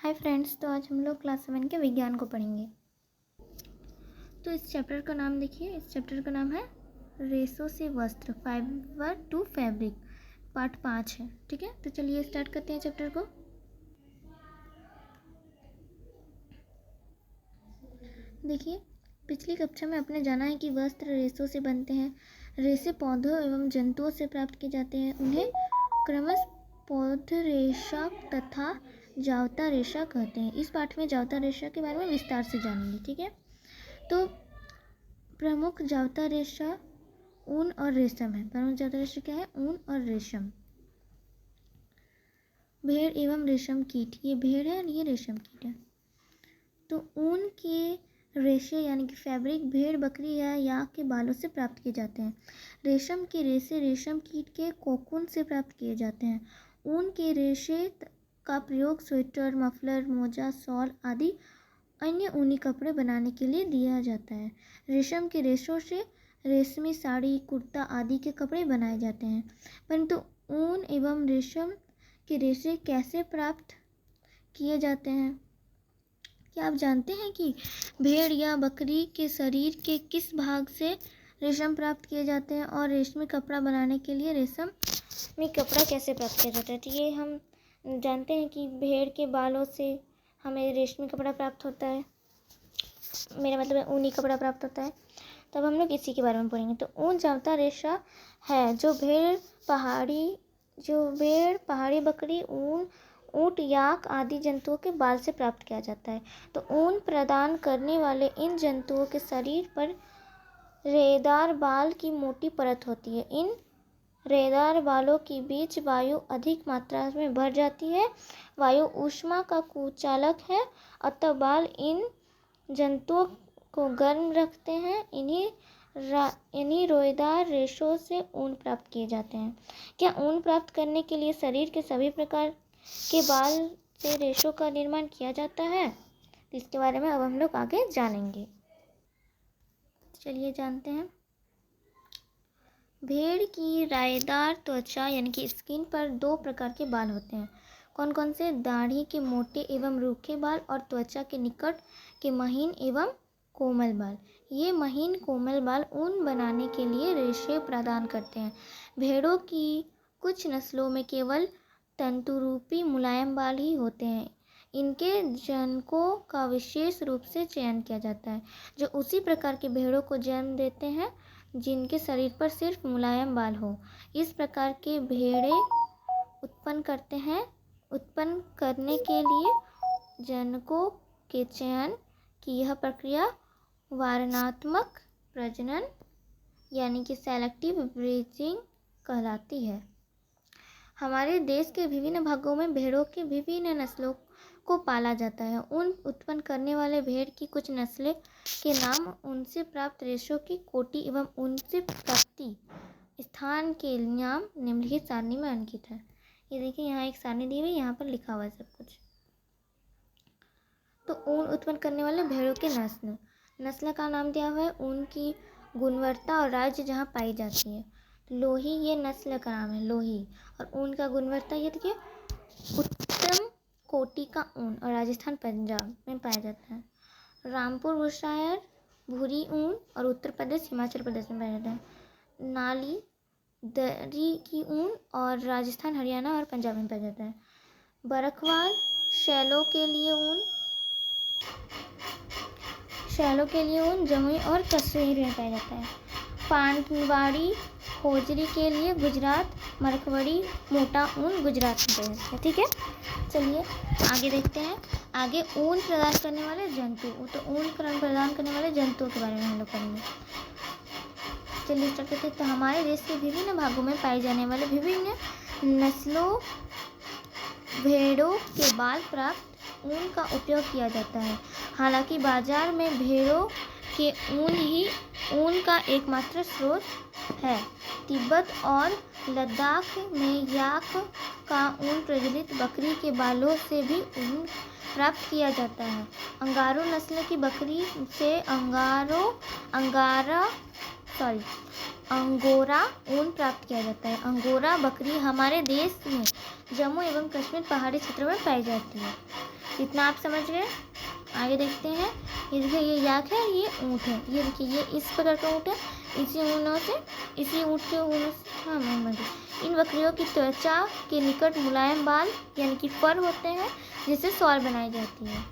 Hi friends, तो आज हम लोग क्लास 7 के विज्ञान को पढ़ेंगे। तो इस चैप्टर का नाम देखिए, इस चैप्टर का नाम है रेशों से वस्त्र, फाइबर टू फैब्रिक, पार्ट 5 है। ठीक है, तो चलिए स्टार्ट करते हैं चैप्टर को। देखिए, पिछली कक्षा में आपने जाना है कि वस्त्र रेशों से बनते हैं। रेशे पौधों एवं जंतुओं से प्राप्त किए जाते हैं। उन्हें क्रमशः पौध रेशा तथा जावता रेशा कहते हैं। इस पाठ में जावता रेशा के बारे में विस्तार से जानेंगे। ठीक है, तो प्रमुख जावता रेशा ऊन और रेशम है। प्रमुख जावता रेशा क्या है? ऊन और रेशम। भेड़ एवं रेशम कीट, ये भेड़ है और ये रेशम कीट है। तो ऊन के रेशे यानी कि फैब्रिक भेड़, बकरी या याक के बालों से प्राप्त किए जाते हैं। रेशम के रेशे रेशम कीट के कोकून से प्राप्त किए जाते हैं। ऊन के रेशे का प्रयोग स्वेटर, मफलर, मोजा, शॉल आदि अन्य ऊनी कपड़े बनाने के लिए दिया जाता है। रेशम के रेशों से रेशमी साड़ी, कुर्ता आदि के कपड़े बनाए जाते हैं। परंतु ऊन एवं रेशम के रेशे कैसे प्राप्त किए जाते हैं? क्या आप जानते हैं कि भेड़ या बकरी के शरीर के किस भाग से रेशम प्राप्त किए जाते हैं और रेशमी कपड़ा बनाने के लिए रेशमी कपड़ा कैसे प्राप्त किया जाता है? तो ये हम जानते हैं कि भेड़ के बालों से हमें रेशमी कपड़ा प्राप्त होता है, मेरा मतलब ऊनी कपड़ा प्राप्त होता है। तब हम लोग इसी के बारे में पढ़ेंगे। तो ऊन जावता रेशा है जो भेड़, पहाड़ी बकरी, ऊंट, याक आदि जंतुओं के बाल से प्राप्त किया जाता है। तो ऊन प्रदान करने वाले इन जंतुओं के शरीर पर रेदार बाल की मोटी परत होती है। इन रेदार बालों के बीच वायु अधिक मात्रा में भर जाती है। वायु ऊष्मा का कुचालक है, अतः बाल इन जंतुओं को गर्म रखते हैं। इन्हीं रोएदार रेशों से ऊन प्राप्त किए जाते हैं। क्या ऊन प्राप्त करने के लिए शरीर के सभी प्रकार के बाल से रेशों का निर्माण किया जाता है? तो इसके बारे में अब हम लोग आगे जानेंगे। चलिए जानते हैं। भेड़ की रायदार त्वचा यानी कि स्किन पर दो प्रकार के बाल होते हैं। कौन कौन से? दाढ़ी के मोटे एवं रूखे बाल और त्वचा के निकट के महीन एवं कोमल बाल। ये महीन कोमल बाल ऊन बनाने के लिए रेशे प्रदान करते हैं। भेड़ों की कुछ नस्लों में केवल तंतुरूपी मुलायम बाल ही होते हैं। इनके जनकों का विशेष रूप से चयन किया जाता है, जो उसी प्रकार के भेड़ों को जन्म देते हैं जिनके शरीर पर सिर्फ मुलायम बाल हो। इस प्रकार के भेड़ें उत्पन्न करने के लिए जनकों के चयन की यह प्रक्रिया वारणात्मक प्रजनन यानी कि सेलेक्टिव ब्रीडिंग कहलाती है। हमारे देश के विभिन्न भागों में भेड़ों की विभिन्न नस्लों को पाला जाता है। ऊन उत्पन्न करने वाले भेड़ की कुछ नस्लें के नाम उनसे प्राप्त रेशों की कोटि एवं उनसे प्राप्ति स्थान के नाम निम्नलिखित सारणी में अंकित है। ये देखिए, यहाँ एक सारणी दी हुई, यहाँ पर लिखा हुआ है सब कुछ। तो ऊन उत्पन्न करने वाले भेड़ों के नस्ल का नाम दिया हुआ है। ऊन की गुणवत्ता और राज्य जहाँ पाई जाती है। लोही ये नस्ल का नाम है, लोही। और ऊन का गुणवत्ता ये देखिए, उत्तम कोटि का ऊन, और राजस्थान पंजाब में पाया जाता है। रामपुर बुशायर भूरी ऊन और उत्तर प्रदेश हिमाचल प्रदेश में पाया जाता है। नाली दरी की ऊन और राजस्थान, हरियाणा और पंजाब में पाया जाता है। बरखवाल शैलों के लिए ऊन जमुई और कश्मीर में पाया जाता है। पानवाड़ी होजरी के लिए गुजरात, मरखवड़ी मोटा ऊन गुजरात में पाया जाता है। ठीक है, चलिए आगे देखते हैं। आगे ऊन प्रदान करने वाले जंतु, तो ऊन प्रदान करने वाले जंतुओं के बारे में हम लोग पढ़ेंगे। चलिए स्टार्ट करते हैं। तो हमारे देश के विभिन्न भागों में पाए जाने वाले विभिन्न नस्लों भेड़ों के बाल प्राप्त ऊन का उपयोग किया जाता है। हालांकि बाजार में भेड़ों के ऊन ही ऊन का एकमात्र स्रोत है। तिब्बत और लद्दाख में याक का ऊन प्रचलित। बकरी के बालों से भी ऊन प्राप्त किया जाता है। अंगारो नस्ल की बकरी से अंगोरा ऊन प्राप्त किया जाता है। अंगोरा बकरी हमारे देश में जम्मू एवं कश्मीर पहाड़ी क्षेत्रों में पाई जाती है। इतना आप समझ गए। आगे देखते हैं। ये देखिए, ये याक है, ये ऊँट है। ये देखिए, ये इस प्रकार का ऊँट है। इसी ऊँट के ऊनों से इन बकरियों की त्वचा के निकट मुलायम बाल यानी कि फर होते हैं, जिससे शॉल बनाई जाती है।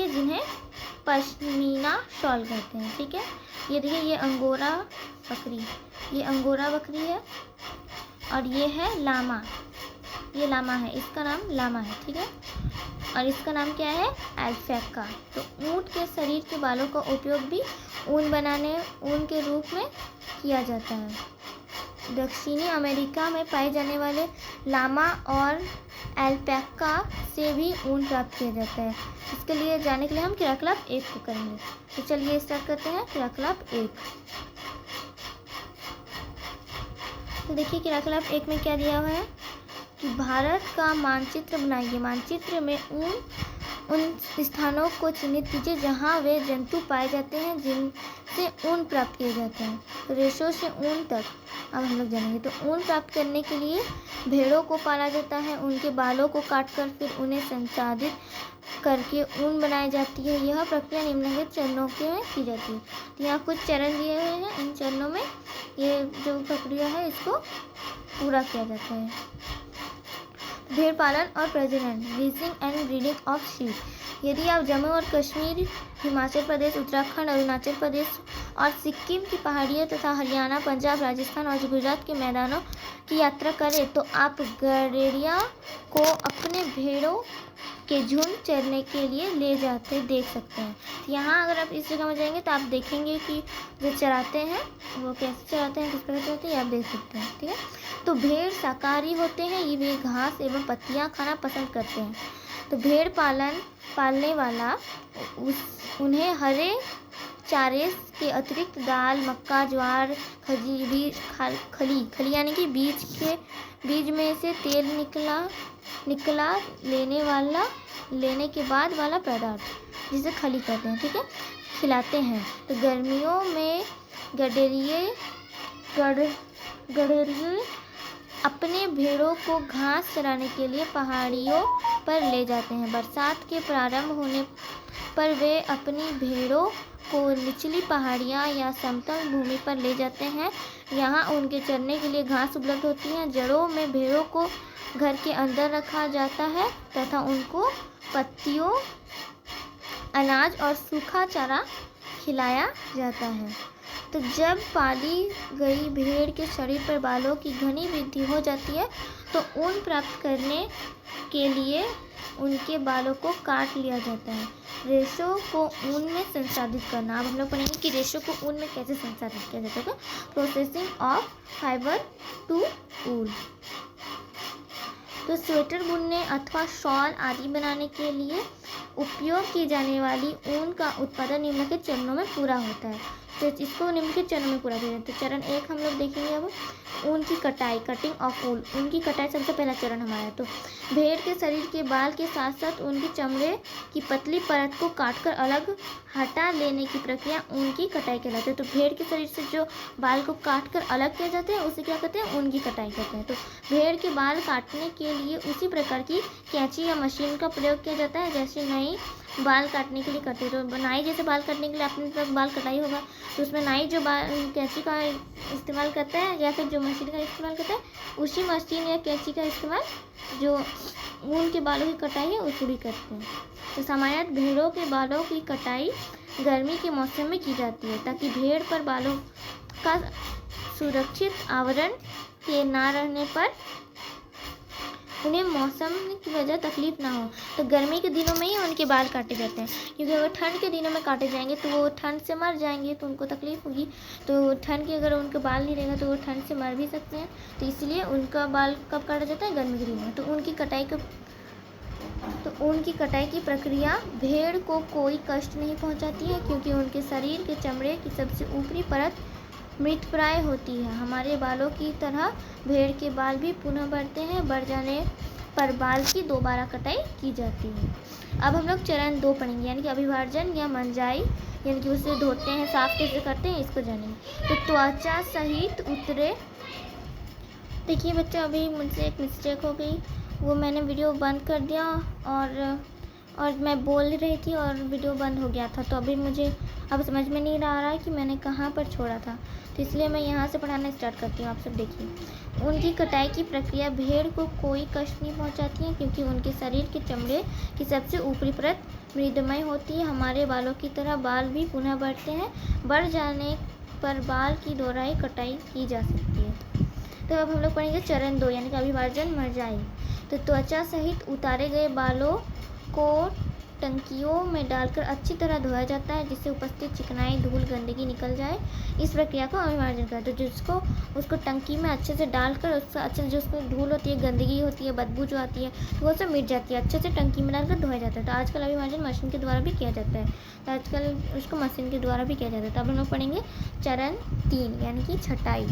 जिन्हें पश्मीना शॉल कहते हैं। ठीक है। ये देखिए, ये अंगोरा बकरी है। और ये है लामा। ये लामा है, इसका नाम लामा है। ठीक है। और इसका नाम क्या है? अल्पैका। तो ऊँट के शरीर के बालों का उपयोग भी ऊन के रूप में किया जाता है। दक्षिणी अमेरिका में पाए जाने वाले लामा और अल्पैका से भी ऊन प्राप्त किया जाता है। इसके लिए जाने के लिए हम क्रियाकलाप 1 को करेंगे। तो चलिए स्टार्ट करते हैं क्रियाकलाप 1। तो देखिए, क्रियाकलाप 1 में क्या दिया हुआ है कि भारत का मानचित्र बनाइए। मानचित्र में उन स्थानों को चिन्हित कीजिए जहां वे जंतु पाए जाते हैं जिनसे ऊन प्राप्त किए जाते हैं। रेशों से ऊन तक अब हम लोग जानेंगे। तो ऊन प्राप्त करने के लिए भेड़ों को पाला जाता है। उनके बालों को काटकर फिर उन्हें संसाधित करके ऊन बनाई जाती है। यह प्रक्रिया निम्नलिखित चरणों में की जाती है। तो यहाँ कुछ चरण दिए हुए हैं। इन चरणों में ये जो प्रक्रिया है इसको पूरा किया जाता है। भेड़ पालन और प्रजनन, raising and breeding of sheep. यदि आप जम्मू और कश्मीर, हिमाचल प्रदेश, उत्तराखंड, अरुणाचल प्रदेश और सिक्किम की पहाड़ियों तथा हरियाणा, पंजाब, राजस्थान और गुजरात के मैदानों की यात्रा करें तो आप गड़ेड़िया को अपने भेड़ों के झुंड चरने के लिए ले जाते देख सकते हैं। यहाँ अगर आप इस जगह में जाएंगे तो आप देखेंगे कि जो चराते हैं वो कैसे चराते हैं, किस प्रकार चराते हैं, ये आप देख सकते हैं। ठीक है। तो भेड़ शाकाहारी होते हैं। ये वे घास एवं पत्तियाँ खाना पसंद करते हैं। तो भेड़ पालने वाला उन्हें हरे चारे के अतिरिक्त दाल, मक्का, ज्वार, खली यानी कि बीज में से तेल निकला लेने के बाद वाला पदार्थ जिसे खली कहते हैं। ठीक है, खिलाते हैं। तो गर्मियों में गडेरिए अपने भेड़ों को घास चराने के लिए पहाड़ियों पर ले जाते हैं। बरसात के प्रारंभ होने पर वे अपनी भेड़ों को निचली पहाड़ियाँ या समतल भूमि पर ले जाते हैं। यहाँ उनके चरने के लिए घास उपलब्ध होती है। जड़ों में भेड़ों को घर के अंदर रखा जाता है तथा उनको पत्तियों, अनाज और सूखा चारा खिलाया जाता है। तो जब पाली गई भेड़ के शरीर पर बालों की घनी वृद्धि हो जाती है तो ऊन प्राप्त करने के लिए उनके बालों को काट लिया जाता है। रेशों को ऊन में संसाधित करना। अब हम लोग पढ़ेंगे कि रेशों को ऊन में कैसे संसाधित किया जाता है। प्रोसेसिंग ऑफ फाइबर टू वूल। तो स्वेटर बुनने अथवा शॉल आदि बनाने के लिए उपयोग की जाने वाली ऊन का उत्पादन निम्नलिखित चरणों में पूरा होता है। तो इसको निम्नलिखित चरणों में पूरा किया जाता है। चरण 1 हम लोग देखेंगे। अब ऊन की कटाई, कटिंग ऑफ वूल। ऊन की कटाई सबसे पहला चरण हमारा है। तो भेड़ के शरीर के बाल के साथ साथ उनकी चमड़े की पतली परत को काटकर अलग हटा लेने की प्रक्रिया ऊन की कटाई कहलाती है। तो भेड़ के शरीर से जो बाल को काटकर अलग किया जाता है उसे क्या कहते हैं? ऊन की कटाई कहते हैं। तो भेड़ के बाल काटने के लिए उसी प्रकार की कैंची या मशीन का प्रयोग किया जाता है जैसे नाई बाल काटने के लिए करते हैं। तो नाई जैसे बाल काटने के लिए अपने तरफ बाल कटाई होगा तो उसमें नाई जो कैंची का इस्तेमाल करता है या फिर जो मशीन का इस्तेमाल करता है उसी मशीन या कैंची का इस्तेमाल जो ऊन के बालों की कटाई है उसको भी करते हैं। तो सामान्यतः भेड़ों के बालों की कटाई गर्मी के मौसम में की जाती है ताकि भेड़ पर बालों का सुरक्षित आवरण के ना रहने पर उन्हें मौसम की वजह तकलीफ ना हो। तो गर्मी के दिनों में ही उनके बाल काटे जाते हैं क्योंकि अगर ठंड के दिनों में काटे जाएंगे तो वो ठंड से मर जाएंगे तो उनको तकलीफ होगी। तो ठंड के अगर उनके बाल नहीं रहेगा तो वो ठंड से मर भी सकते हैं। तो इसलिए उनका बाल कब काटा जाता है? गर्मी के दिनों में। तो उनकी कटाई की प्रक्रिया भेड़ को कोई कष्ट नहीं पहुंचाती है क्योंकि उनके शरीर के चमड़े की सबसे ऊपरी परत मृतप्राय होती है। हमारे बालों की तरह भेड़ के बाल भी पुनः बढ़ते हैं। बढ़ जाने पर बाल की दोबारा कटाई की जाती है। अब हम लोग चरण 2 पढ़ेंगे यानी कि अभिवार्जन या मंजाई यानी कि उसे धोते हैं, साफ कैसे करते हैं इसको जानेंगे। तो त्वचा सहित देखिए बच्चों, अभी मुझसे एक मिस्टेक हो गई, वो मैंने वीडियो बंद कर दिया और मैं बोल रही थी और वीडियो बंद हो गया था। तो अभी मुझे अब समझ में नहीं आ रहा है कि मैंने कहाँ पर छोड़ा था, तो इसलिए मैं यहाँ से पढ़ाना स्टार्ट करती हूँ। आप सब देखिए, उनकी कटाई की प्रक्रिया भेड़ को कोई कष्ट नहीं पहुँचाती है, क्योंकि उनके शरीर के चमड़े की सबसे ऊपरी परत मृदमय होती है। हमारे बालों की तरह बाल भी पुनः बढ़ते हैं। बढ़ जाने पर बाल की दोहराई कटाई की जा सकती है। तो अब हम लोग पढ़ेंगे चरण 2 यानी कि अभिवार्जन मरजाई। तो त्वचा सहित उतारे गए बालों को टंकियों में डालकर अच्छी तरह धोया जाता है, जिससे उपस्थित चिकनाई, धूल, गंदगी निकल जाए। इस प्रक्रिया को अभिवार्जन कहते हैं। तो उसको टंकी में अच्छे से डालकर उसका अच्छे से जो उसमें धूल होती है, गंदगी होती है, बदबू जो आती है, तो वो सब मिट जाती है। अच्छे से टंकी में डालकर धोया जाता है। तो आजकल अभिवार्जन मशीन के द्वारा भी किया जाता है। तो आजकल उसको मशीन के द्वारा भी किया जाता है। तो अब हम लोग पढ़ेंगे चरण 3 यानी कि छटाई।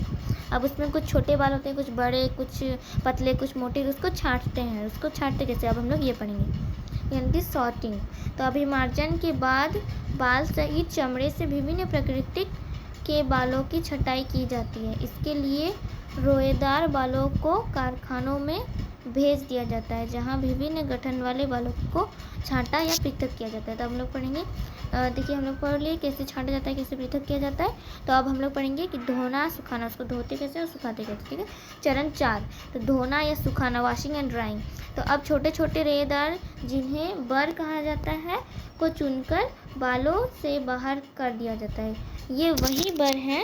अब उसमें कुछ छोटे बाल होते हैं, कुछ बड़े, कुछ पतले, कुछ मोटे, उसको छाँटते हैं। उसको छाँटते कैसे, अब हम लोग ये पढ़ेंगे, यानी कि सॉर्टिंग। तो अभिमार्जन के बाद बाल सहित चमड़े से विभिन्न प्रकृति के बालों की छटाई की जाती है। इसके लिए रोएदार बालों को कारखानों में भेज दिया जाता है, जहां विभिन्न गठन वाले बालों को छांटा या पृथक किया जाता है। तो हम लोग पढ़ेंगे, देखिए हम लोग पढ़ लिए कैसे छांटा जाता है, कैसे पृथक किया जाता है। तो अब हम लोग पढ़ेंगे कि धोना, सुखाना, उसको धोते कैसे और सुखाते कैसे। ठीक है, चरण 4, तो धोना या सुखाना, वॉशिंग एंड ड्राइंग। तो अब छोटे छोटे रेदार, जिन्हें बर कहा जाता है, को चुनकर बालों से बाहर कर दिया जाता है। ये वही बर हैं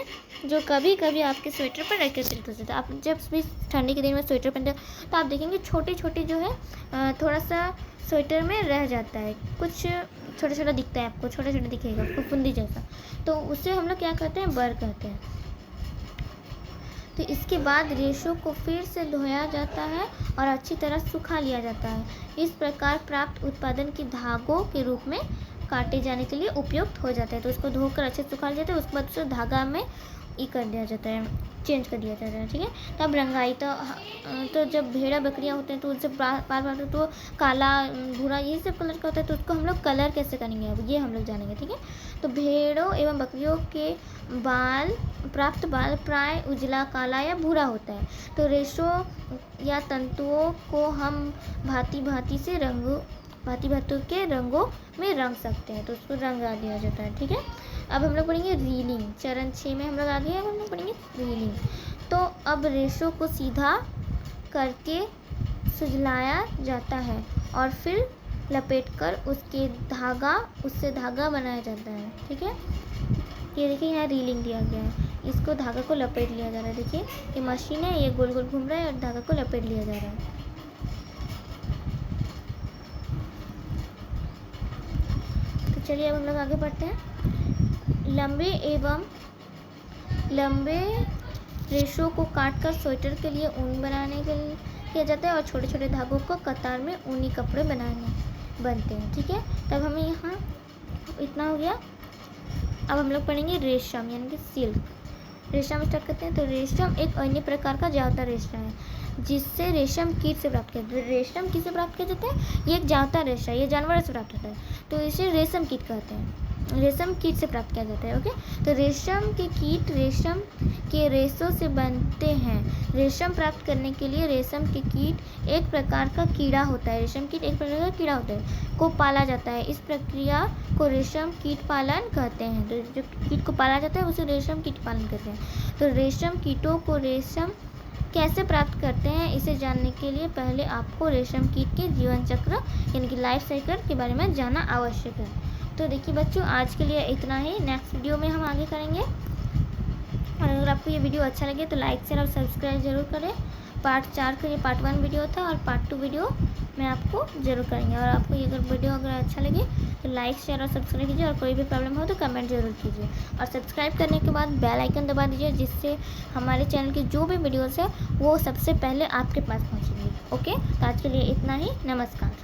जो कभी कभी आपके स्वेटर पर एकत्रित हो जाता है। आप जब भी ठंडी के दिन में स्वेटर पहनते हो तो आप देखेंगे छोटे छोटे जो है थोड़ा सा स्वेटर में रह जाता है, कुछ छोटा छोटा दिखता है आपको, छोटा छोटा दिखेगा फुफुंदी जैसा, तो उसे हम लोग क्या कहते हैं, बर कहते हैं। तो इसके बाद रेशों को फिर से धोया जाता है और अच्छी तरह सुखा लिया जाता है। इस प्रकार प्राप्त उत्पादन की धागों के रूप में काटे जाने के लिए उपयुक्त हो जाता है। तो उसको धोकर अच्छे से सुखा लिया जाता है, उसके बाद उसे धागा में कर दिया जाता है, चेंज कर दिया जाता है। ठीक है, तब रंगाई। तो जब भेड़ा बकरियां होते हैं तो उनसे बार बार तो काला, भूरा, ये सब कलर का होता है। तो उसको हम लोग कलर कैसे करेंगे, अब ये हम लोग जानेंगे। ठीक है, तो भेड़ों एवं बकरियों के प्राप्त बाल प्राय उजला, काला या भूरा होता है। तो रेशों या तंतुओं को हम भांति भांति के रंगों में रंग सकते हैं, तो उसको रंगा दिया जाता है। ठीक है, अब हम लोग पढ़ेंगे रीलिंग। चरण 6 में हम लोग आगे अब हम लोग पढ़ेंगे रीलिंग। तो अब रेशों को सीधा करके सुझलाया जाता है और फिर लपेटकर उससे धागा बनाया जाता है। ठीक है, ये देखिए यहाँ रीलिंग दिया गया है, इसको धागा को लपेट लिया जा रहा है। देखिए ये मशीन है, ये गोल गोल घूम रहा है और धागा को लपेट लिया जा रहा है। तो चलिए अब हम लोग आगे बढ़ते हैं। लंबे रेशों को काटकर स्वेटर के लिए ऊन बनाने के लिए किया जाता है और छोटे छोटे धागों को कतार में ऊनी कपड़े बनते हैं। ठीक है, तब हमें यहाँ इतना हो गया। अब हम लोग पढ़ेंगे रेशम यानी कि सिल्क। रेशम स्टार्ट करते हैं। तो रेशम एक अन्य प्रकार का जावता रेशा है, जिससे रेशम कीट से प्राप्त किया जाता है। रेशम किससे प्राप्त किया जाता है, ये एक जावता रेशा, ये जानवर से प्राप्त होता है, तो इसे रेशम कीट कहते हैं। रेशम कीट से प्राप्त किया जाता है। ओके, तो रेशम के कीट रेशम के रेशों से बनते हैं। रेशम प्राप्त करने के लिए रेशम के कीट एक प्रकार का कीड़ा होता है, रेशम कीट एक प्रकार का कीड़ा होता है, को पाला जाता है। इस प्रक्रिया को रेशम कीट पालन कहते हैं। तो जो कीट को पाला जाता है उसे रेशम कीट पालन कहते हैं। तो रेशम कीटों को रेशम कैसे प्राप्त करते हैं, इसे जानने के लिए पहले आपको रेशम कीट के जीवन चक्र यानी कि लाइफ साइकिल के बारे में जानना आवश्यक है। तो देखिए बच्चों, आज के लिए इतना ही। नेक्स्ट वीडियो में हम आगे करेंगे। और अगर आपको ये वीडियो अच्छा लगे तो लाइक शेयर और सब्सक्राइब जरूर करें। पार्ट 4 का ये पार्ट 1 वीडियो था और पार्ट 2 वीडियो मैं आपको जरूर करेंगे। और आपको ये वीडियो अगर अच्छा लगे तो लाइक शेयर और सब्सक्राइब कीजिए, और कोई भी प्रॉब्लम हो तो कमेंट जरूर कीजिए। और सब्सक्राइब करने के बाद बेल आइकन दबा दीजिए, जिससे हमारे चैनल की जो भी वीडियोज़ है वो सबसे पहले आपके पास पहुँचेंगी। ओके, तो आज के लिए इतना ही। नमस्कार।